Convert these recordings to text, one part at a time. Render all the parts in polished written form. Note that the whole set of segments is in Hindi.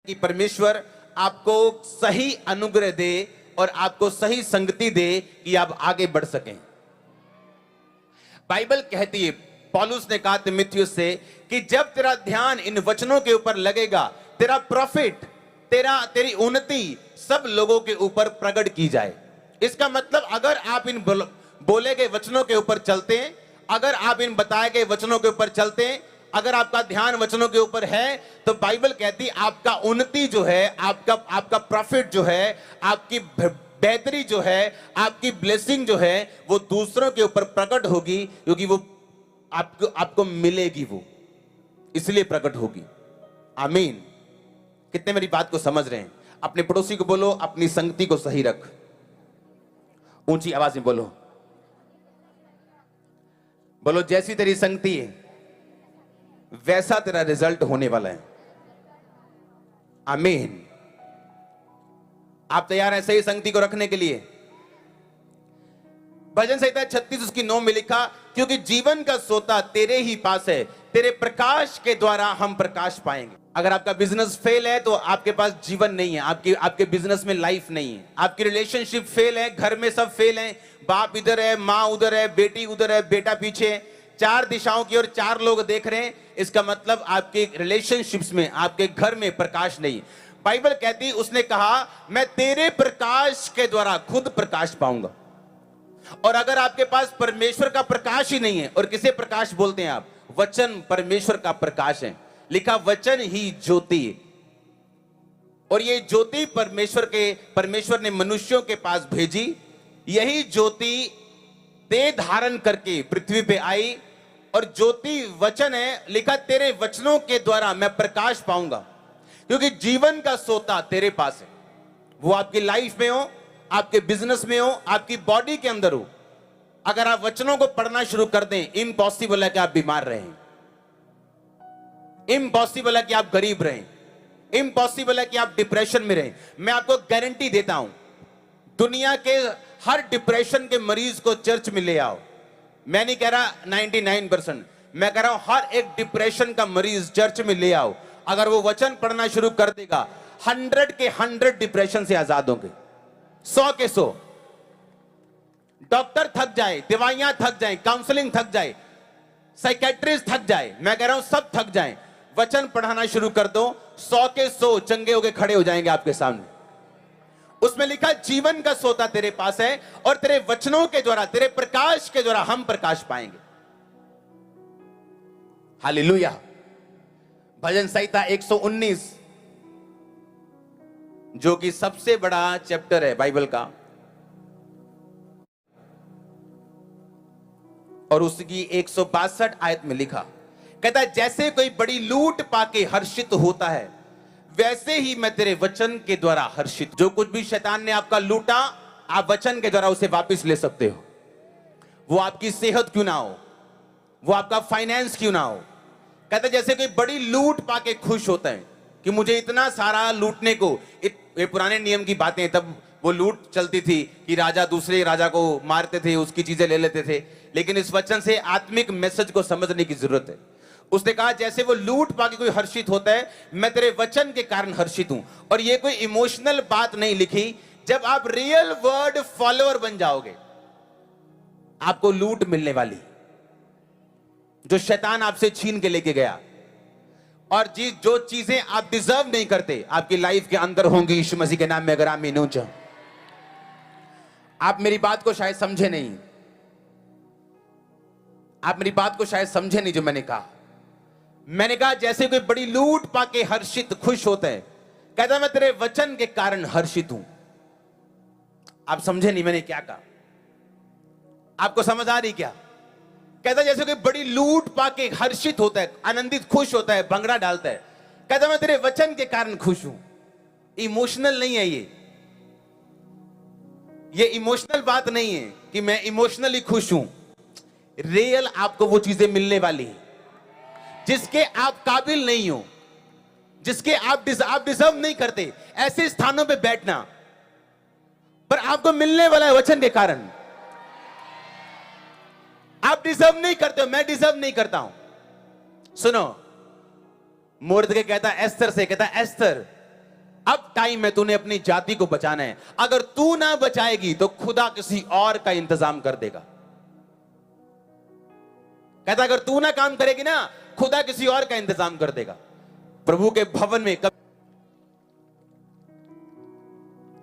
कि परमेश्वर आपको सही अनुग्रह दे और आपको सही संगति दे कि आप आगे बढ़ सकें। बाइबल कहती है, पौलुस ने कहा तीमुथियुस से कि जब तेरा ध्यान इन वचनों के ऊपर लगेगा, तेरा प्रॉफिट, तेरी उन्नति सब लोगों के ऊपर प्रकट की जाए। इसका मतलब अगर आप इन बोले गए वचनों के ऊपर चलते हैं, अगर आप इन बताए गए वचनों के ऊपर चलते हैं, अगर आपका ध्यान वचनों के ऊपर है, तो बाइबल कहती आपका उन्नति जो है, आपका प्रॉफिट जो है, आपकी बेहतरी जो है, आपकी ब्लेसिंग जो है, वो दूसरों के ऊपर प्रकट होगी, क्योंकि वो आपको मिलेगी, वो इसलिए प्रकट होगी। आमीन। कितने मेरी बात को समझ रहे हैं? अपने पड़ोसी को बोलो, अपनी संगति को सही रख। ऊंची आवाज में बोलो, बोलो जैसी तेरी संगति है वैसा तेरा रिजल्ट होने वाला है। आमीन। आप तैयार हैं सही संगति को रखने के लिए? भजन संहिता 36 उसकी 9 में लिखा, क्योंकि जीवन का सोता तेरे ही पास है, तेरे प्रकाश के द्वारा हम प्रकाश पाएंगे। अगर आपका बिजनेस फेल है तो आपके पास जीवन नहीं है, आपके बिजनेस में लाइफ नहीं है। आपकी रिलेशनशिप फेल है, घर में सब फेल है, बाप इधर है, माँ उधर है, बेटी उधर है, बेटा पीछे, चार दिशाओं की ओर चार लोग देख रहे हैं, इसका मतलब आपके रिलेशनशिप्स में, आपके घर में प्रकाश नहीं। बाइबल कहती, उसने कहा मैं तेरे प्रकाश के द्वारा खुद प्रकाश पाऊंगा। और अगर आपके पास परमेश्वर का प्रकाश ही नहीं है, और किसे प्रकाश बोलते हैं आप? वचन परमेश्वर का प्रकाश है। लिखा वचन ही ज्योति, और ये ज्योति परमेश्वर ने मनुष्यों के पास भेजी। यही ज्योति देह धारण करके पृथ्वी पे आई, और ज्योति वचन है। लिखा तेरे वचनों के द्वारा मैं प्रकाश पाऊंगा, क्योंकि जीवन का सोता तेरे पास है। वो आपकी लाइफ में हो, आपके बिजनेस में हो, आपकी बॉडी के अंदर हो। अगर आप वचनों को पढ़ना शुरू कर दें, इम्पॉसिबल है कि आप बीमार रहें, इम्पॉसिबल है कि आप गरीब रहें, इम्पॉसिबल है कि आप डिप्रेशन में रहें। मैं आपको गारंटी देता हूं, दुनिया के हर डिप्रेशन के मरीज को चर्च में ले आओ। मैं नहीं कह रहा 99%, मैं कह रहा हूं हर एक डिप्रेशन का मरीज चर्च में ले आओ। अगर वो वचन पढ़ना शुरू कर देगा, 100 के 100 डिप्रेशन से आजाद होंगे, 100 के 100। डॉक्टर थक जाए, दवाइयां थक जाए, काउंसलिंग थक जाए, साइकेट्रिस्ट थक जाए, मैं कह रहा हूं सब थक जाए, वचन पढ़ाना शुरू कर दो, 100 के 100 चंगे होके खड़े हो जाएंगे आपके सामने। उसमें लिखा जीवन का सोता तेरे पास है, और तेरे वचनों के द्वारा, तेरे प्रकाश के द्वारा हम प्रकाश पाएंगे। हालेलुया। भजन संहिता 119, जो कि सबसे बड़ा चैप्टर है बाइबल का, और उसकी 162 आयत में लिखा, कहता है जैसे कोई बड़ी लूट पाके हर्षित होता है, वैसे ही मैं तेरे वचन के द्वारा हर्षित। जो कुछ भी शैतान ने आपका लूटा, आप वचन के द्वारा उसे वापस ले सकते हो। वो आपकी सेहत क्यों ना हो, वो आपका फाइनेंस क्यों ना हो। कहता है जैसे कोई बड़ी लूट पाके खुश होता है कि मुझे इतना सारा लूटने को। ये पुराने नियम की बातें, तब वो लूट चलती थी कि राजा दूसरे राजा को मारते थे, उसकी चीजें ले लेते थे। लेकिन इस वचन से आत्मिक मैसेज को समझने की जरूरत है। उसने कहा जैसे वो लूट पाके कोई हर्षित होता है, मैं तेरे वचन के कारण हर्षित हूं। और ये कोई इमोशनल बात नहीं लिखी। जब आप रियल वर्ड फॉलोअर बन जाओगे, आपको लूट मिलने वाली, जो शैतान आपसे छीन के लेके गया, और जो चीजें आप डिजर्व नहीं करते, आपकी लाइफ के अंदर होंगी यीशु मसीह के नाम में। अगर आमीन हो जाओ। आप मेरी बात को शायद समझे नहीं, आप मेरी बात को शायद समझे नहीं जो मैंने कहा। मैंने कहा जैसे कोई बड़ी लूट पाके हर्षित खुश होता है, कहता मैं तेरे वचन के कारण हर्षित हूं। आप समझे नहीं मैंने क्या कहा? आपको समझ आ रही क्या? कहता जैसे कोई बड़ी लूट पाके हर्षित होता है, आनंदित खुश होता है, भंगड़ा डालता है, कहता मैं तेरे वचन के कारण खुश हूं। इमोशनल नहीं है ये इमोशनल बात नहीं है कि मैं इमोशनली खुश हूं। रियल आपको वो चीजें मिलने वाली है जिसके आप काबिल नहीं हो, जिसके आप डिजर्व नहीं करते। ऐसे स्थानों पे बैठना, पर आपको मिलने वाला है वचन के कारण। आप डिजर्व नहीं करते हो, मैं डिजर्व नहीं करता हूं। सुनो, मुर्दके कहता एस्तर से, कहता एस्तर अब टाइम है, तूने अपनी जाति को बचाना है। अगर तू ना बचाएगी तो खुदा किसी और का इंतजाम कर देगा। कहता अगर तू ना काम करेगी ना, खुदा किसी और का इंतजाम कर देगा। प्रभु के भवन में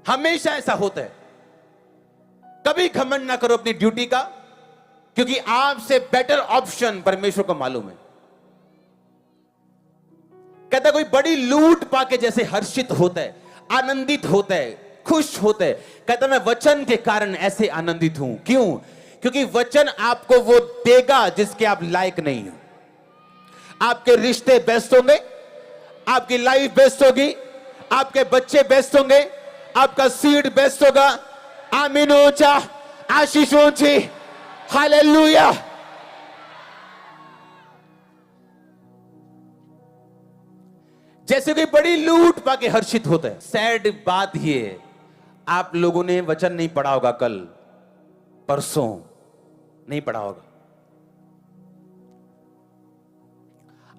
हमेशा ऐसा होता है। कभी घमंड ना करो अपनी ड्यूटी का, क्योंकि आपसे बेटर ऑप्शन परमेश्वर को मालूम है। कहता कोई बड़ी लूट पाके जैसे हर्षित होता है, आनंदित होता है, खुश होता है। कहता मैं वचन के कारण ऐसे आनंदित हूं। क्यों? क्योंकि वचन आपको वो देगा जिसके आप लायक नहीं हो। आपके रिश्ते बेस्ट होंगे, आपकी लाइफ बेस्ट होगी, आपके बच्चे बेस्ट होंगे, आपका सीड बेस्ट होगा। आमीन ऊंचा, आशीष ऊंची, हालेलुया। जैसे कि बड़ी लूट पाके हर्षित होता है। सैड बात ये है, आप लोगों ने वचन नहीं पढ़ा होगा, कल परसों नहीं पढ़ा होगा।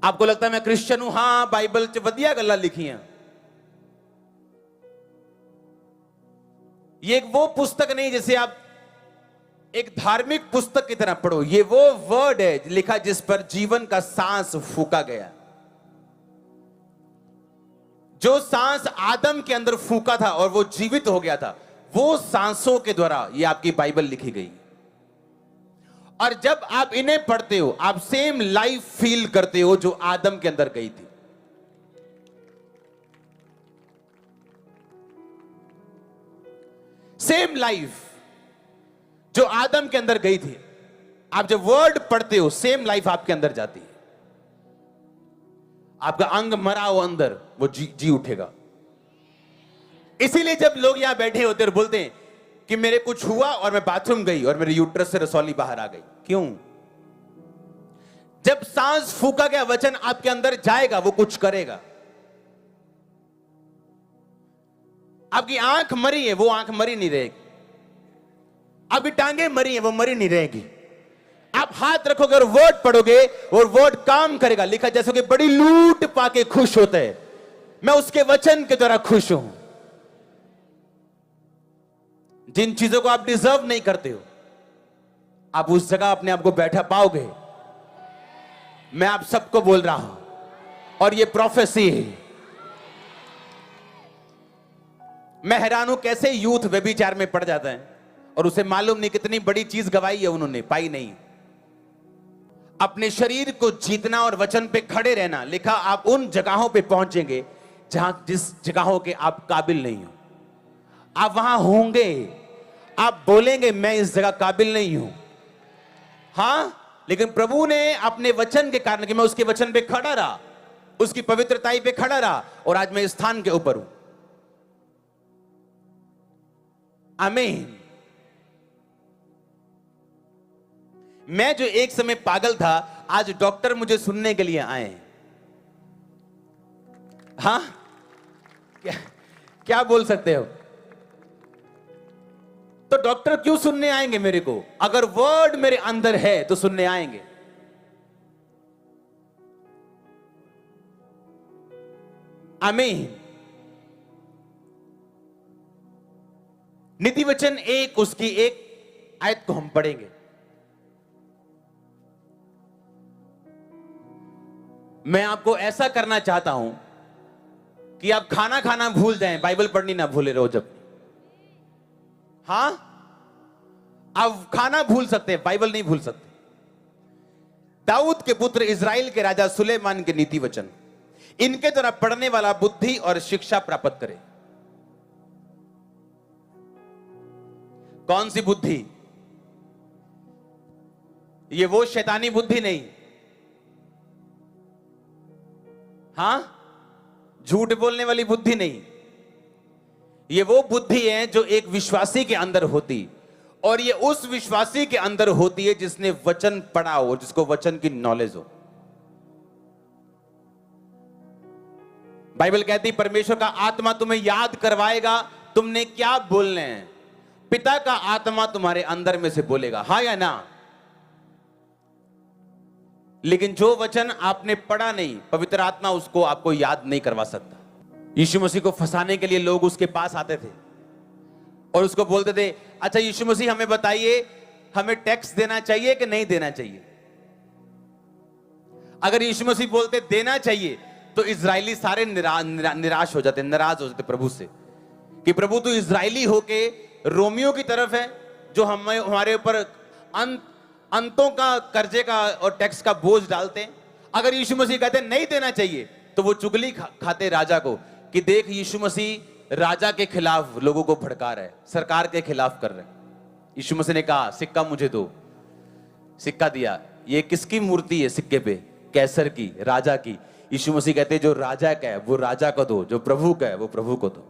आपको लगता है मैं क्रिश्चियन हूं, हां बाइबल च वधिया गल्लां लिखियां। ये एक वो पुस्तक नहीं जैसे आप एक धार्मिक पुस्तक की तरह पढ़ो। ये वो वर्ड है लिखा जिस पर जीवन का सांस फूका गया। जो सांस आदम के अंदर फूका था और वो जीवित हो गया था, वो सांसों के द्वारा ये आपकी बाइबल लिखी गई। और जब आप इन्हें पढ़ते हो, आप सेम लाइफ फील करते हो जो आदम के अंदर गई थी। सेम लाइफ जो आदम के अंदर गई थी, आप जब वर्ड पढ़ते हो, सेम लाइफ आपके अंदर जाती है। आपका अंग मरा हो अंदर, वो जी उठेगा। इसीलिए जब लोग यहां बैठे होते और बोलते हैं कि मेरे कुछ हुआ और मैं बाथरूम गई और मेरे यूट्रस से रसौली बाहर आ गई, क्यों? जब सांस फूका गया, वचन आपके अंदर जाएगा, वो कुछ करेगा। आपकी आंख मरी है, वो आंख मरी नहीं रहेगी। आपकी टांगे मरी है, वो मरी नहीं रहेगी। आप हाथ रखोगे और वर्ड पढ़ोगे और वर्ड काम करेगा। लिखा जैसे कि बड़ी लूट पाके खुश होते हैं, मैं उसके वचन के द्वारा खुश हूं। जिन चीजों को आप डिजर्व नहीं करते हो, आप उस जगह अपने आप को बैठा पाओगे। मैं आप सबको बोल रहा हूं, और ये प्रोफेसी है। मैं हैरान हूं कैसे यूथ व्यभिचार में पड़ जाता है और उसे मालूम नहीं कितनी बड़ी चीज गवाई है उन्होंने, पाई नहीं। अपने शरीर को जीतना और वचन पे खड़े रहना। लिखा आप उन जगहों पे पहुंचेंगे जहां जिस जगहों के आप काबिल नहीं हो। आप वहां होंगे, आप बोलेंगे मैं इस जगह काबिल नहीं हूं, हां, लेकिन प्रभु ने अपने वचन के कारण कि मैं उसके वचन पे खड़ा रहा, उसकी पवित्रताई पे खड़ा रहा, और आज मैं इस स्थान के ऊपर हूं। आमीन। मैं जो एक समय पागल था, आज डॉक्टर मुझे सुनने के लिए आए। हां, क्या बोल सकते हो? तो डॉक्टर क्यों सुनने आएंगे मेरे को? अगर वर्ड मेरे अंदर है तो सुनने आएंगे। आमीन। नीति वचन 1 उसकी एक आयत को हम पढ़ेंगे। मैं आपको ऐसा करना चाहता हूं कि आप खाना खाना भूल जाएं, बाइबल पढ़नी ना भूले रोज अपनी। हां, आप खाना भूल सकते हैं, बाइबल नहीं भूल सकते। दाऊद के पुत्र इज़राइल के राजा सुलेमान के नीति वचन, इनके द्वारा पढ़ने वाला बुद्धि और शिक्षा प्राप्त करे। कौन सी बुद्धि? ये वो शैतानी बुद्धि नहीं, हां, झूठ बोलने वाली बुद्धि नहीं। ये वो बुद्धि है जो एक विश्वासी के अंदर होती, और ये उस विश्वासी के अंदर होती है जिसने वचन पढ़ा हो, जिसको वचन की नॉलेज हो। बाइबल कहती परमेश्वर का आत्मा तुम्हें याद करवाएगा तुमने क्या बोलने हैं। पिता का आत्मा तुम्हारे अंदर में से बोलेगा, हाँ या ना। लेकिन जो वचन आपने पढ़ा नहीं, पवित्र आत्मा उसको आपको याद नहीं करवा सकता। यीशु मसीह को फंसाने के लिए लोग उसके पास आते थे और उसको बोलते थे, अच्छा यीशु मसीह हमें बताइए, हमें टैक्स देना चाहिए कि नहीं देना चाहिए। अगर यीशु मसीह बोलते देना चाहिए तो इजरायली सारे निराश हो जाते, नाराज हो जाते प्रभु से, कि प्रभु तू इजरायली होके रोमियो की तरफ है जो हमारे ऊपर अंतों का कर्जे का और टैक्स का बोझ डालते हैं। अगर यीशु मसीह कहते नहीं देना चाहिए तो वो चुगली खाते राजा को, कि देख यीशु मसीह राजा के खिलाफ लोगों को भड़का रहा है, सरकार के खिलाफ कर रहे हैं। यीशु मसीह ने कहा सिक्का मुझे दो, सिक्का दिया। ये किसकी मूर्ति है सिक्के पे? कैसर की, राजा की। यीशु मसीह कहते जो राजा का है वो राजा को दो, जो प्रभु का है वो प्रभु को दो।